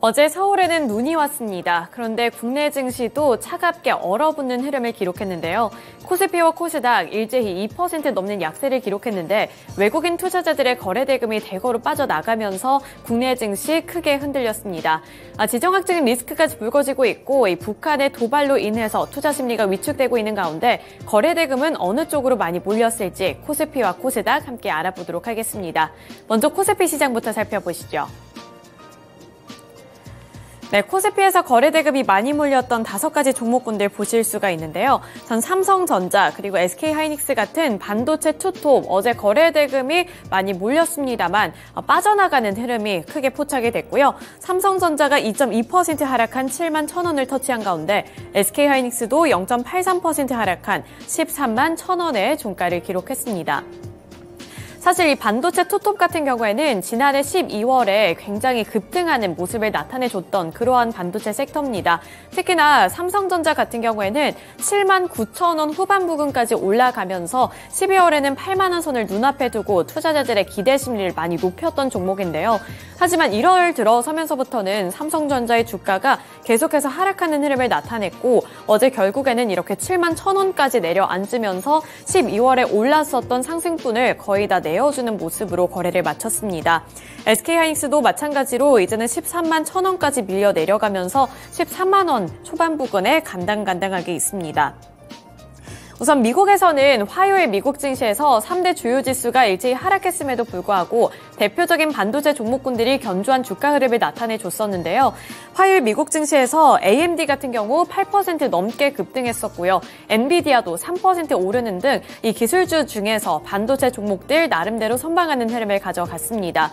어제 서울에는 눈이 왔습니다. 그런데 국내 증시도 차갑게 얼어붙는 흐름을 기록했는데요. 코스피와 코스닥 일제히 2% 넘는 약세를 기록했는데 외국인 투자자들의 거래 대금이 대거로 빠져나가면서 국내 증시 크게 흔들렸습니다. 지정학적인 리스크까지 불거지고 있고 이 북한의 도발로 인해서 투자 심리가 위축되고 있는 가운데 거래 대금은 어느 쪽으로 많이 몰렸을지 코스피와 코스닥 함께 알아보도록 하겠습니다. 먼저 코스피 시장부터 살펴보시죠. 네, 코스피에서 거래 대금이 많이 몰렸던 5가지 종목군들 보실 수가 있는데요. 전 삼성전자 그리고 SK하이닉스 같은 반도체 투톱 어제 거래 대금이 많이 몰렸습니다만 빠져나가는 흐름이 크게 포착이 됐고요. 삼성전자가 2.2% 하락한 7만 1,000원을 터치한 가운데 SK하이닉스도 0.83% 하락한 13만 1,000원의 종가를 기록했습니다. 사실 이 반도체 투톱 같은 경우에는 지난해 12월에 굉장히 급등하는 모습을 나타내줬던 그러한 반도체 섹터입니다. 특히나 삼성전자 같은 경우에는 7만 9천 원 후반 부근까지 올라가면서 12월에는 8만 원 선을 눈앞에 두고 투자자들의 기대 심리를 많이 높였던 종목인데요. 하지만 1월 들어서면서부터는 삼성전자의 주가가 계속해서 하락하는 흐름을 나타냈고 어제 결국에는 이렇게 7만 1,000원까지 내려앉으면서 12월에 올랐었던 상승분을 거의 다 내어주는 모습으로 거래를 마쳤습니다. SK하이닉스도 마찬가지로 이제는 13만 1,000원까지 밀려 내려가면서 13만 원 초반 부근에 간당간당하게 있습니다. 우선 미국에서는 화요일 미국 증시에서 3대 주요 지수가 일제히 하락했음에도 불구하고 대표적인 반도체 종목군들이 견조한 주가 흐름을 나타내줬었는데요. 화요일 미국 증시에서 AMD 같은 경우 8% 넘게 급등했었고요. 엔비디아도 3% 오르는 등 이 기술주 중에서 반도체 종목들 나름대로 선방하는 흐름을 가져갔습니다.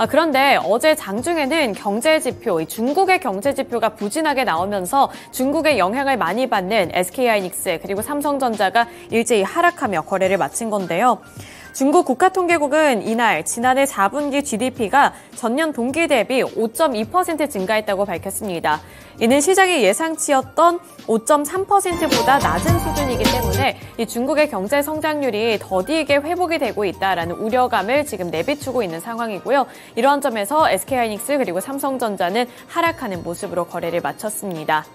그런데 어제 장중에는 경제지표, 중국의 경제지표가 부진하게 나오면서 중국의 영향을 많이 받는 SK하이닉스 그리고 삼성전자가 일제히 하락하며 거래를 마친 건데요. 중국 국가통계국은 이날 지난해 4분기 GDP가 전년 동기 대비 5.2% 증가했다고 밝혔습니다. 이는 시장의 예상치였던 5.3%보다 낮은 수준이기 때문에 이 중국의 경제 성장률이 더디게 회복이 되고 있다라는 우려감을 지금 내비추고 있는 상황이고요. 이러한 점에서 SK하이닉스 그리고 삼성전자는 하락하는 모습으로 거래를 마쳤습니다.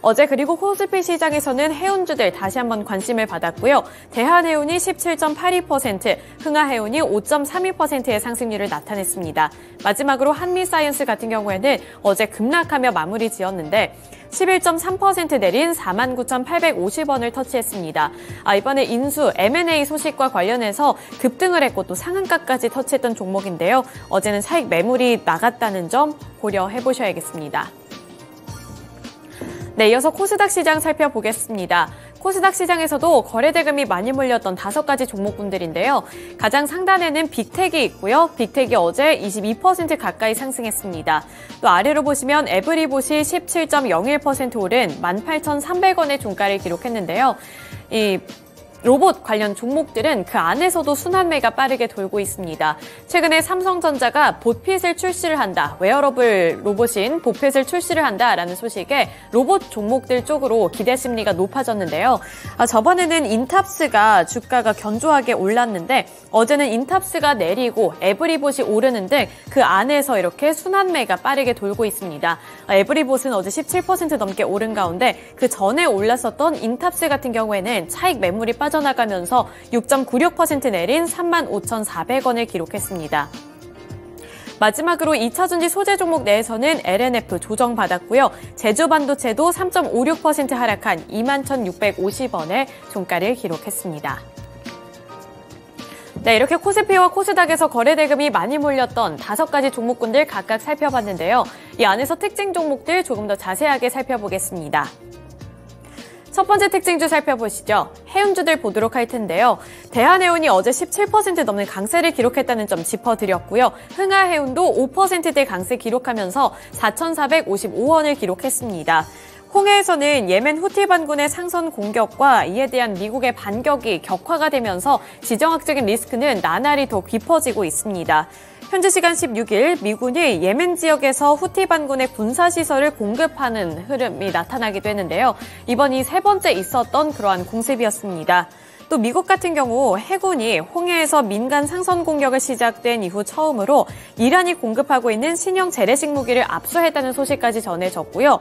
어제 그리고 코스피 시장에서는 해운주들 다시 한번 관심을 받았고요. 대한해운이 17.82%, 흥하해운이 5.32%의 상승률을 나타냈습니다. 마지막으로 한미사이언스 같은 경우에는 어제 급락하며 마무리 지었는데 11.3% 내린 49,850원을 터치했습니다. 이번에 인수, M&A 소식과 관련해서 급등을 했고 또 상한가까지 터치했던 종목인데요. 어제는 차익 매물이 나갔다는 점 고려해보셔야겠습니다. 네, 이어서 코스닥 시장 살펴보겠습니다. 코스닥 시장에서도 거래 대금이 많이 몰렸던 5가지 종목군들인데요. 가장 상단에는 빅텍이 있고요. 빅텍이 어제 22% 가까이 상승했습니다. 또 아래로 보시면 에브리봇이 17.01% 오른 18,300원의 종가를 기록했는데요. 이 로봇 관련 종목들은 그 안에서도 순환매가 빠르게 돌고 있습니다. 최근에 삼성전자가 봇핏을 출시를 한다. 웨어러블 로봇인 봇핏을 출시를 한다라는 소식에 로봇 종목들 쪽으로 기대 심리가 높아졌는데요. 저번에는 인탑스가 주가가 견조하게 올랐는데 어제는 인탑스가 내리고 에브리봇이 오르는 등 그 안에서 이렇게 순환매가 빠르게 돌고 있습니다. 에브리봇은 어제 17% 넘게 오른 가운데 그 전에 올랐었던 인탑스 같은 경우에는 차익 매물이 빠져나가면서 6.96% 내린 35,400원을 기록했습니다. 마지막으로 2차전지 소재 종목 내에서는 LNF 조정받았고요. 제주반도체도 3.56% 하락한 21,650원의 종가를 기록했습니다. 네, 이렇게 코스피와 코스닥에서 거래 대금이 많이 몰렸던 5가지 종목군들 각각 살펴봤는데요. 이 안에서 특징 종목들 조금 더 자세하게 살펴보겠습니다. 첫 번째 특징주 살펴보시죠. 해운주들 보도록 할 텐데요. 대한해운이 어제 17% 넘는 강세를 기록했다는 점 짚어드렸고요. 흥하해운도 5%대 강세 기록하면서 4,455원을 기록했습니다. 홍해에서는 예멘 후티 반군의 상선 공격과 이에 대한 미국의 반격이 격화가 되면서 지정학적인 리스크는 나날이 더 깊어지고 있습니다. 현지 시간 16일 미군이 예멘 지역에서 후티 반군의 군사시설을 공급하는 흐름이 나타나기도 했는데요. 이번이 세 번째 있었던 그러한 공습이었습니다. 또 미국 같은 경우 해군이 홍해에서 민간 상선 공격을 시작된 이후 처음으로 이란이 공급하고 있는 신형 재래식 무기를 압수했다는 소식까지 전해졌고요.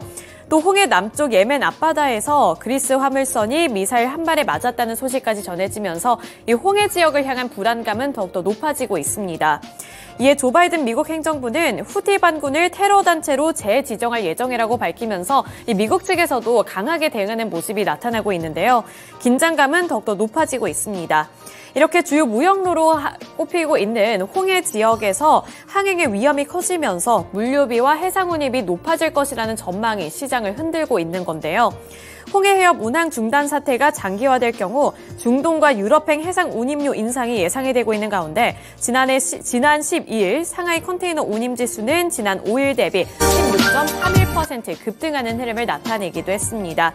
또 홍해 남쪽 예멘 앞바다에서 그리스 화물선이 미사일 한 발에 맞았다는 소식까지 전해지면서 이 홍해 지역을 향한 불안감은 더욱더 높아지고 있습니다. 이에 조 바이든 미국 행정부는 후티 반군을 테러 단체로 재지정할 예정이라고 밝히면서 이 미국 측에서도 강하게 대응하는 모습이 나타나고 있는데요. 긴장감은 더욱더 높아지고 있습니다. 이렇게 주요 무역로로 꼽히고 있는 홍해 지역에서 항행의 위험이 커지면서 물류비와 해상 운임이 높아질 것이라는 전망이 시장을 흔들고 있는 건데요. 홍해 해협 운항 중단 사태가 장기화될 경우 중동과 유럽행 해상 운임료 인상이 예상이 되고 있는 가운데 지난 12일 상하이 컨테이너 운임 지수는 지난 5일 대비 16.31% 급등하는 흐름을 나타내기도 했습니다.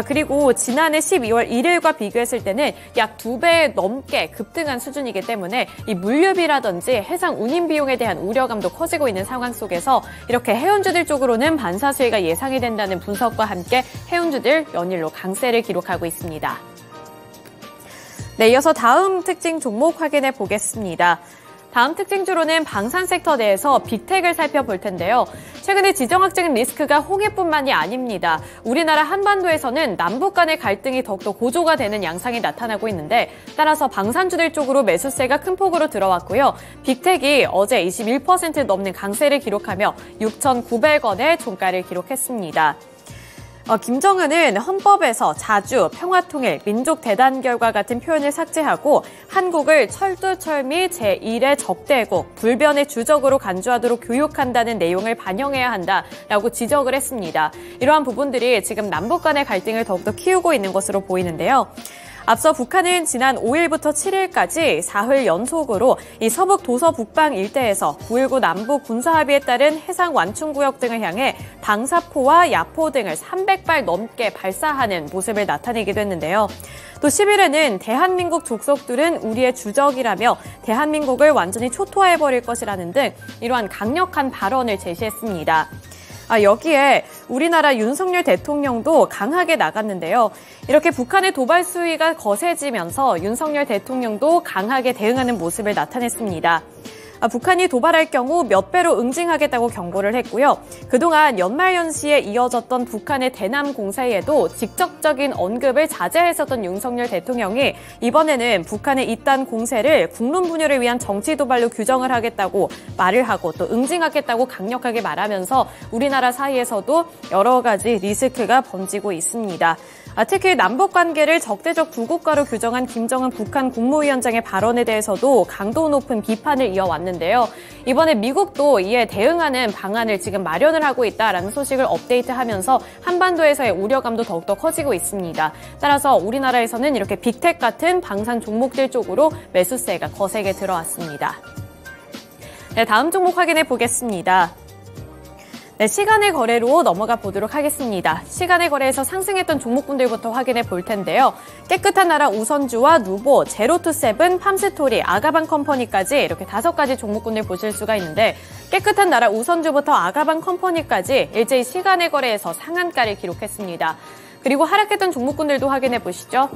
그리고 지난해 12월 1일과 비교했을 때는 약 2배 넘게 급등한 수준이기 때문에 이 물류비라든지 해상 운임 비용에 대한 우려감도 커지고 있는 상황 속에서 이렇게 해운주들 쪽으로는 반사 수혜가 예상이 된다는 분석과 함께 해운주들 연일로 강세를 기록하고 있습니다. 네, 이어서 다음 특징 종목 확인해 보겠습니다. 다음 특징주로는 방산 섹터 내에서 빅텍을 살펴볼 텐데요. 최근에 지정학적인 리스크가 홍해뿐만이 아닙니다. 우리나라 한반도에서는 남북 간의 갈등이 더욱더 고조가 되는 양상이 나타나고 있는데 따라서 방산주들 쪽으로 매수세가 큰 폭으로 들어왔고요. 빅텍이 어제 21% 넘는 강세를 기록하며 6,900원의 종가를 기록했습니다. 김정은은 헌법에서 자주, 평화통일, 민족대단결과 같은 표현을 삭제하고 한국을 철두철미 제1의 적대국, 불변의 주적으로 간주하도록 교육한다는 내용을 반영해야 한다라고 지적을 했습니다. 이러한 부분들이 지금 남북 간의 갈등을 더욱더 키우고 있는 것으로 보이는데요. 앞서 북한은 지난 5일부터 7일까지 4흘 연속으로 이 서북 도서 북방 일대에서 9.19 남북 군사합의에 따른 해상 완충구역 등을 향해 방사포와 야포 등을 300발 넘게 발사하는 모습을 나타내기도 했는데요. 또 10일에는 대한민국 족속들은 우리의 주적이라며 대한민국을 완전히 초토화해버릴 것이라는 등 이러한 강력한 발언을 제시했습니다. 여기에 우리나라 윤석열 대통령도 강하게 나갔는데요. 이렇게 북한의 도발 수위가 거세지면서 윤석열 대통령도 강하게 대응하는 모습을 나타냈습니다. 북한이 도발할 경우 몇 배로 응징하겠다고 경고를 했고요. 그동안 연말연시에 이어졌던 북한의 대남 공세에도 직접적인 언급을 자제했었던 윤석열 대통령이 이번에는 북한의 이딴 공세를 국론 분열을 위한 정치 도발로 규정을 하겠다고 말을 하고 또 응징하겠다고 강력하게 말하면서 우리나라 사이에서도 여러 가지 리스크가 번지고 있습니다. 특히 남북 관계를 적대적 두 국가로 규정한 김정은 북한 국무위원장의 발언에 대해서도 강도 높은 비판을 이어왔는데요. 이번에 미국도 이에 대응하는 방안을 지금 마련을 하고 있다라는 소식을 업데이트하면서 한반도에서의 우려감도 더욱더 커지고 있습니다. 따라서 우리나라에서는 이렇게 빅텍 같은 방산 종목들 쪽으로 매수세가 거세게 들어왔습니다. 네, 다음 종목 확인해 보겠습니다. 네, 시간의 거래로 넘어가 보도록 하겠습니다. 시간의 거래에서 상승했던 종목군들부터 확인해 볼 텐데요. 깨끗한 나라 우선주와 누보, 제로투세븐, 팜스토리, 아가방 컴퍼니까지 이렇게 5가지 종목군들 보실 수가 있는데 깨끗한 나라 우선주부터 아가방 컴퍼니까지 일제히 시간의 거래에서 상한가를 기록했습니다. 그리고 하락했던 종목군들도 확인해 보시죠.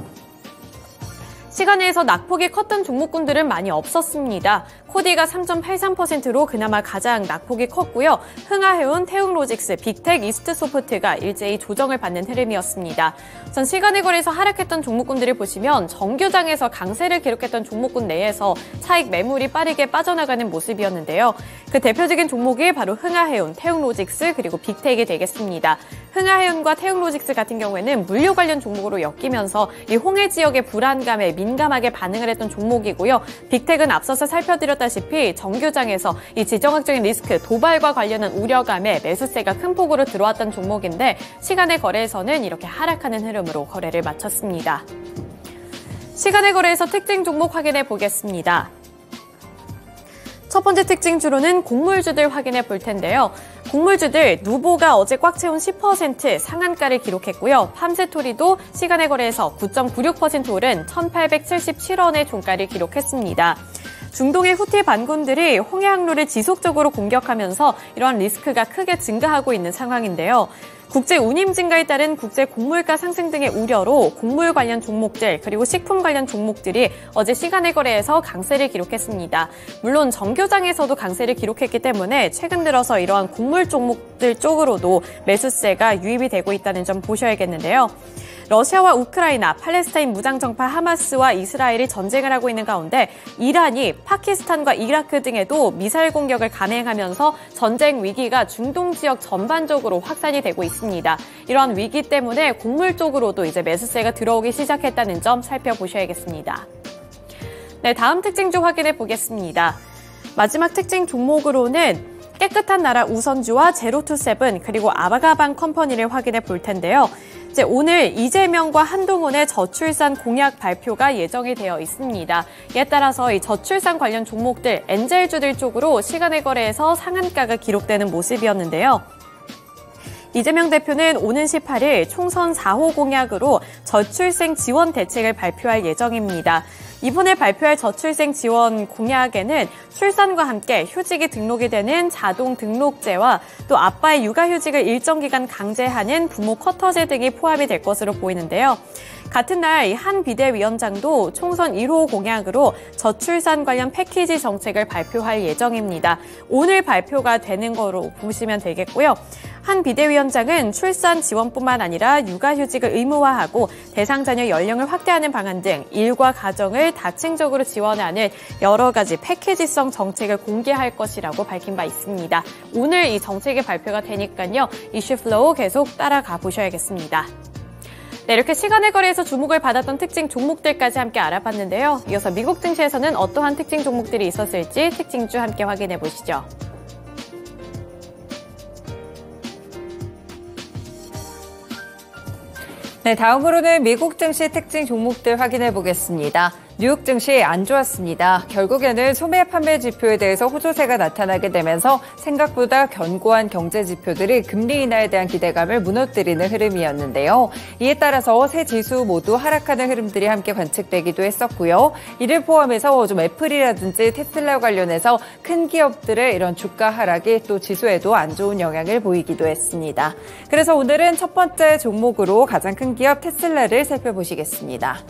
시간에서 낙폭이 컸던 종목군들은 많이 없었습니다. 코디가 3.83%로 그나마 가장 낙폭이 컸고요. 흥하해운, 태웅로직스, 빅텍, 이스트소프트가 일제히 조정을 받는 흐름이었습니다. 전 시간의 거래에서 하락했던 종목군들을 보시면 정규장에서 강세를 기록했던 종목군 내에서 차익 매물이 빠르게 빠져나가는 모습이었는데요. 그 대표적인 종목이 바로 흥하해운, 태웅로직스, 그리고 빅텍이 되겠습니다. 흥하해운과 태웅로직스 같은 경우에는 물류 관련 종목으로 엮이면서 이 홍해 지역의 불안감에 민감하게 반응을 했던 종목이고요. 빅텍은 앞서서 살펴드렸다시피 정규장에서 이 지정학적인 리스크, 도발과 관련한 우려감에 매수세가 큰 폭으로 들어왔던 종목인데 시간의 거래에서는 이렇게 하락하는 흐름으로 거래를 마쳤습니다. 시간의 거래에서 특징 종목 확인해 보겠습니다. 첫 번째 특징주로는 곡물주들 확인해 볼 텐데요. 곡물주들 누보가 어제 꽉 채운 10% 상한가를 기록했고요. 팜스토리도 시간의 거래에서 9.96% 오른 1,877원의 종가를 기록했습니다. 중동의 후티 반군들이 홍해 항로를 지속적으로 공격하면서 이러한 리스크가 크게 증가하고 있는 상황인데요. 국제 운임 증가에 따른 국제 곡물가 상승 등의 우려로 곡물 관련 종목들 그리고 식품 관련 종목들이 어제 시간의 거래에서 강세를 기록했습니다. 물론 정교장에서도 강세를 기록했기 때문에 최근 들어서 이러한 곡물 종목들 쪽으로도 매수세가 유입이 되고 있다는 점 보셔야겠는데요. 러시아와 우크라이나, 팔레스타인 무장정파 하마스와 이스라엘이 전쟁을 하고 있는 가운데 이란이 파키스탄과 이라크 등에도 미사일 공격을 감행하면서 전쟁 위기가 중동 지역 전반적으로 확산이 되고 있습니다. 이러한 위기 때문에 곡물 쪽으로도 이제 매수세가 들어오기 시작했다는 점 살펴보셔야겠습니다. 네, 다음 특징주 확인해 보겠습니다. 마지막 특징 종목으로는 깨끗한 나라 우선주와 제로투세븐 그리고 아바가방 컴퍼니를 확인해 볼 텐데요. 이제 오늘 이재명과 한동훈의 저출산 공약 발표가 예정이 되어 있습니다. 이에 따라서 이 저출산 관련 종목들, 엔젤주들 쪽으로 시간의 거래에서 상한가가 기록되는 모습이었는데요. 이재명 대표는 오는 18일 총선 4호 공약으로 저출생 지원 대책을 발표할 예정입니다. 이번에 발표할 저출생 지원 공약에는 출산과 함께 휴직이 등록이 되는 자동 등록제와 또 아빠의 육아휴직을 일정 기간 강제하는 부모 쿼터제 등이 포함이 될 것으로 보이는데요. 같은 날 한 비대위원장도 총선 1호 공약으로 저출산 관련 패키지 정책을 발표할 예정입니다. 오늘 발표가 되는 거로 보시면 되겠고요. 한 비대위원장은 출산 지원뿐만 아니라 육아휴직을 의무화하고 대상 자녀 연령을 확대하는 방안 등 일과 가정을 다층적으로 지원하는 여러 가지 패키지성 정책을 공개할 것이라고 밝힌 바 있습니다. 오늘 이 정책이 발표가 되니까요. 이슈 플로우 계속 따라가 보셔야겠습니다. 네, 이렇게 시간의 거래에서 주목을 받았던 특징 종목들까지 함께 알아봤는데요. 이어서 미국 증시에서는 어떠한 특징 종목들이 있었을지 특징주 함께 확인해 보시죠. 네, 다음으로는 미국 증시 특징 종목들 확인해 보겠습니다. 뉴욕 증시 안 좋았습니다. 결국에는 소매 판매 지표에 대해서 호조세가 나타나게 되면서 생각보다 견고한 경제 지표들이 금리 인하에 대한 기대감을 무너뜨리는 흐름이었는데요. 이에 따라서 세 지수 모두 하락하는 흐름들이 함께 관측되기도 했었고요. 이를 포함해서 좀 애플이라든지 테슬라 관련해서 큰 기업들의 이런 주가 하락이 또 지수에도 안 좋은 영향을 보이기도 했습니다. 그래서 오늘은 첫 번째 종목으로 가장 큰 기업 테슬라를 살펴보시겠습니다.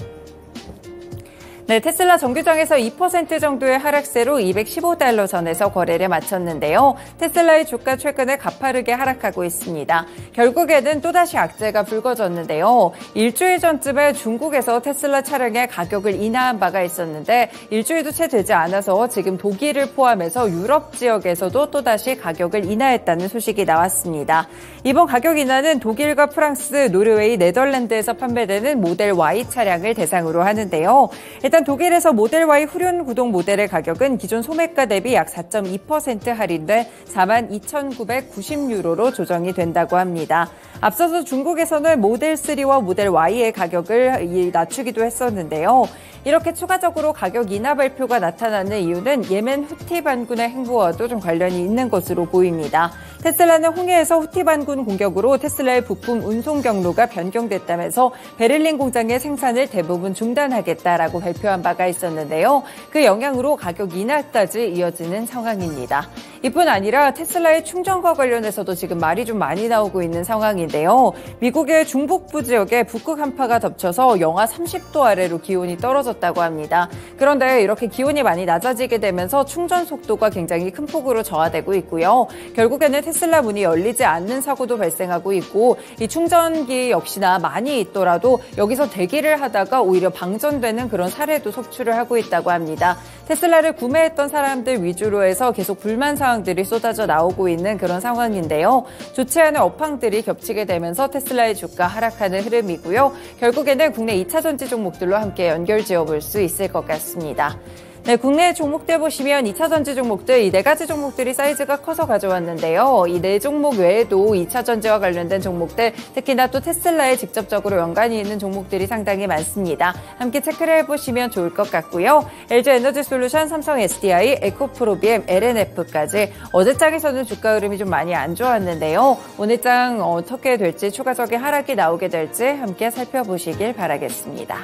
네, 테슬라 정규장에서 2% 정도의 하락세로 $215 선에서 거래를 마쳤는데요. 테슬라의 주가 최근에 가파르게 하락하고 있습니다. 결국에는 또다시 악재가 불거졌는데요. 일주일 전쯤에 중국에서 테슬라 차량의 가격을 인하한 바가 있었는데 일주일도 채 되지 않아서 지금 독일을 포함해서 유럽 지역에서도 또다시 가격을 인하했다는 소식이 나왔습니다. 이번 가격 인하는 독일과 프랑스, 노르웨이, 네덜란드에서 판매되는 모델 Y 차량을 대상으로 하는데요. 일단 독일에서 모델 Y 후륜 구동 모델의 가격은 기존 소매가 대비 약 4.2% 할인돼 42,990유로로 조정이 된다고 합니다. 앞서서 중국에서는 모델 3와 모델 Y의 가격을 낮추기도 했었는데요. 이렇게 추가적으로 가격 인하 발표가 나타나는 이유는 예멘 후티 반군의 행보와도 좀 관련이 있는 것으로 보입니다. 테슬라는 홍해에서 후티 반군 공격으로 테슬라의 부품 운송 경로가 변경됐다면서 베를린 공장의 생산을 대부분 중단하겠다라고 발표한 바가 있었는데요. 그 영향으로 가격 인하까지 이어지는 상황입니다. 이뿐 아니라 테슬라의 충전과 관련해서도 지금 말이 좀 많이 나오고 있는 상황인데요. 미국의 중북부 지역에 북극 한파가 덮쳐서 영하 30도 아래로 기온이 떨어졌다고 합니다. 그런데 이렇게 기온이 많이 낮아지게 되면서 충전 속도가 굉장히 큰 폭으로 저하되고 있고요. 결국에는 테슬라 문이 열리지 않는 사고도 발생하고 있고 이 충전기 역시나 많이 있더라도 여기서 대기를 하다가 오히려 방전되는 그런 사례도 속출을 하고 있다고 합니다. 테슬라를 구매했던 사람들 위주로 해서 계속 불만 사항들이 쏟아져 나오고 있는 그런 상황인데요. 좋지 않은 업황들이 겹치게 되면서 테슬라의 주가 하락하는 흐름이고요. 결국에는 국내 2차 전지 종목들로 함께 연결 지어볼 수 있을 것 같습니다. 네, 국내 종목들 보시면 2차 전지 종목들 이 4가지 종목들이 사이즈가 커서 가져왔는데요. 이 4종목 외에도 2차 전지와 관련된 종목들, 특히나 또 테슬라에 직접적으로 연관이 있는 종목들이 상당히 많습니다. 함께 체크를 해보시면 좋을 것 같고요. LG에너지솔루션, 삼성 SDI, 에코프로비엠, LNF까지 어제장에서는 주가 흐름이 좀 많이 안 좋았는데요. 오늘장 어떻게 될지 추가적인 하락이 나오게 될지 함께 살펴보시길 바라겠습니다.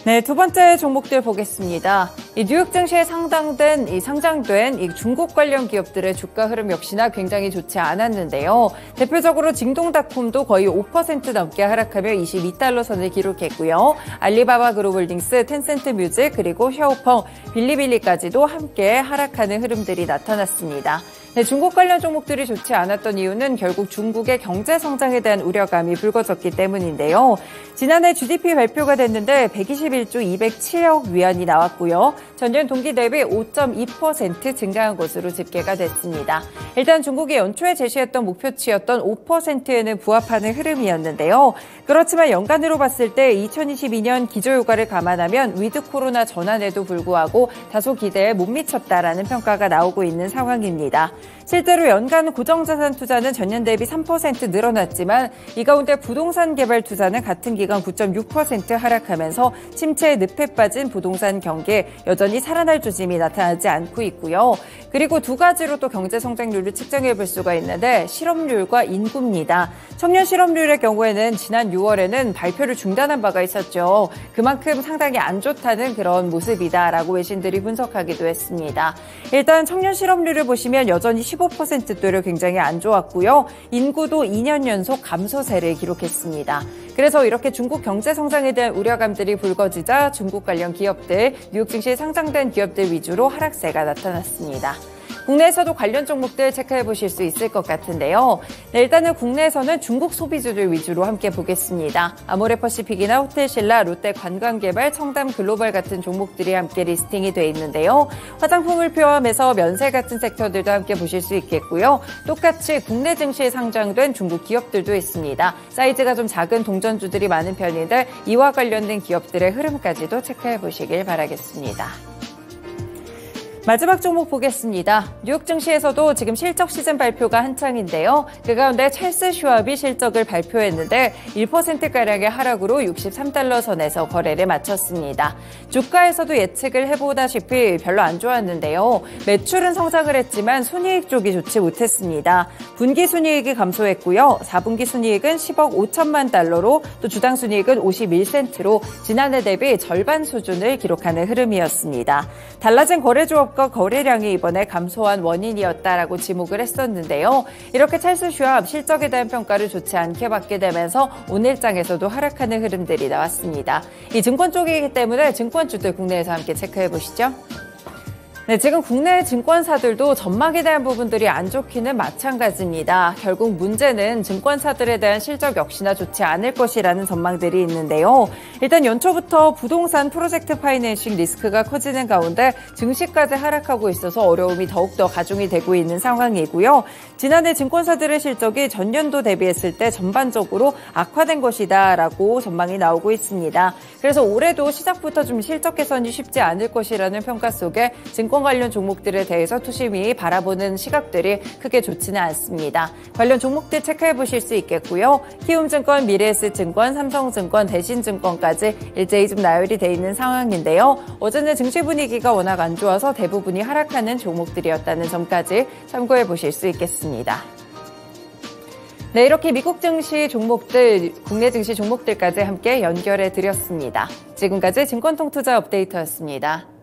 네, 두 번째 종목들 보겠습니다. 이 뉴욕 증시에 상장된 이 중국 관련 기업들의 주가 흐름 역시나 굉장히 좋지 않았는데요. 대표적으로 징동닷컴도 거의 5% 넘게 하락하며 22달러 선을 기록했고요. 알리바바 그룹홀딩스, 텐센트 뮤직, 그리고 샤오펑, 빌리빌리까지도 함께 하락하는 흐름들이 나타났습니다. 네, 중국 관련 종목들이 좋지 않았던 이유는 결국 중국의 경제 성장에 대한 우려감이 불거졌기 때문인데요. 지난해 GDP 발표가 됐는데 121조 207억 위안이 나왔고요. 전년 동기 대비 5.2% 증가한 것으로 집계가 됐습니다. 일단 중국이 연초에 제시했던 목표치였던 5%에는 부합하는 흐름이었는데요. 그렇지만 연간으로 봤을 때 2022년 기저효과를 감안하면 위드 코로나 전환에도 불구하고 다소 기대에 못 미쳤다라는 평가가 나오고 있는 상황입니다. 실제로 연간 고정자산 투자는 전년 대비 3% 늘어났지만 이 가운데 부동산 개발 투자는 같은 기간 9.6% 하락하면서 침체의 늪에 빠진 부동산 경기 여전히 살아날 조짐이 나타나지 않고 있고요. 그리고 두 가지로 또 경제 성장률을 측정해 볼 수가 있는데 실업률과 인구입니다. 청년 실업률의 경우에는 지난 6월에는 발표를 중단한 바가 있었죠. 그만큼 상당히 안 좋다는 그런 모습이다라고 외신들이 분석하기도 했습니다. 일단 청년 실업률을 보시면 여전히 15%대로 굉장히 안 좋았고요. 인구도 2년 연속 감소세를 기록했습니다. 그래서 이렇게 중국 경제 성장에 대한 우려감들이 불거지자 중국 관련 기업들, 뉴욕 증시에 상장된 기업들 위주로 하락세가 나타났습니다. 국내에서도 관련 종목들 체크해 보실 수 있을 것 같은데요. 네, 일단은 국내에서는 중국 소비주들 위주로 함께 보겠습니다. 아모레퍼시픽이나 호텔신라, 롯데관광개발, 청담글로벌 같은 종목들이 함께 리스팅이 돼 있는데요. 화장품을 포함해서 면세 같은 섹터들도 함께 보실 수 있겠고요. 똑같이 국내 증시에 상장된 중국 기업들도 있습니다. 사이즈가 좀 작은 동전주들이 많은 편인데 이와 관련된 기업들의 흐름까지도 체크해 보시길 바라겠습니다. 마지막 종목 보겠습니다. 뉴욕 증시에서도 지금 실적 시즌 발표가 한창인데요. 그 가운데 찰스 슈왑이 실적을 발표했는데 1%가량의 하락으로 63달러 선에서 거래를 마쳤습니다. 주가에서도 예측을 해보다시피 별로 안 좋았는데요. 매출은 성장을 했지만 순이익 쪽이 좋지 못했습니다. 분기 순이익이 감소했고요. 4분기 순이익은 10억 5천만 달러로 또 주당 순이익은 51센트로 지난해 대비 절반 수준을 기록하는 흐름이었습니다. 달라진 거래 조합과 거래량이 이번에 감소한 원인이었다라고 지목을 했었는데요. 이렇게 찰스 슈왑 실적에 대한 평가를 좋지 않게 받게 되면서 오늘장에서도 하락하는 흐름들이 나왔습니다. 이 증권 쪽이기 때문에 증권주들 국내에서 함께 체크해 보시죠. 네, 지금 국내 증권사들도 전망에 대한 부분들이 안 좋기는 마찬가지입니다. 결국 문제는 증권사들에 대한 실적 역시나 좋지 않을 것이라는 전망들이 있는데요. 일단 연초부터 부동산 프로젝트 파이낸싱 리스크가 커지는 가운데 증시까지 하락하고 있어서 어려움이 더욱더 가중이 되고 있는 상황이고요. 지난해 증권사들의 실적이 전년도 대비했을 때 전반적으로 악화된 것이다라고 전망이 나오고 있습니다. 그래서 올해도 시작부터 좀 실적 개선이 쉽지 않을 것이라는 평가 속에 증권 관련 종목들에 대해서 투심이 바라보는 시각들이 크게 좋지는 않습니다. 관련 종목들 체크해 보실 수 있겠고요. 키움증권, 미래에셋증권, 삼성증권, 대신증권까지 일제히 좀 나열이 돼 있는 상황인데요. 어제는 증시 분위기가 워낙 안 좋아서 대부분이 하락하는 종목들이었다는 점까지 참고해 보실 수 있겠습니다. 네, 이렇게 미국 증시 종목들, 국내 증시 종목들까지 함께 연결해 드렸습니다. 지금까지 증권통투자 업데이트였습니다.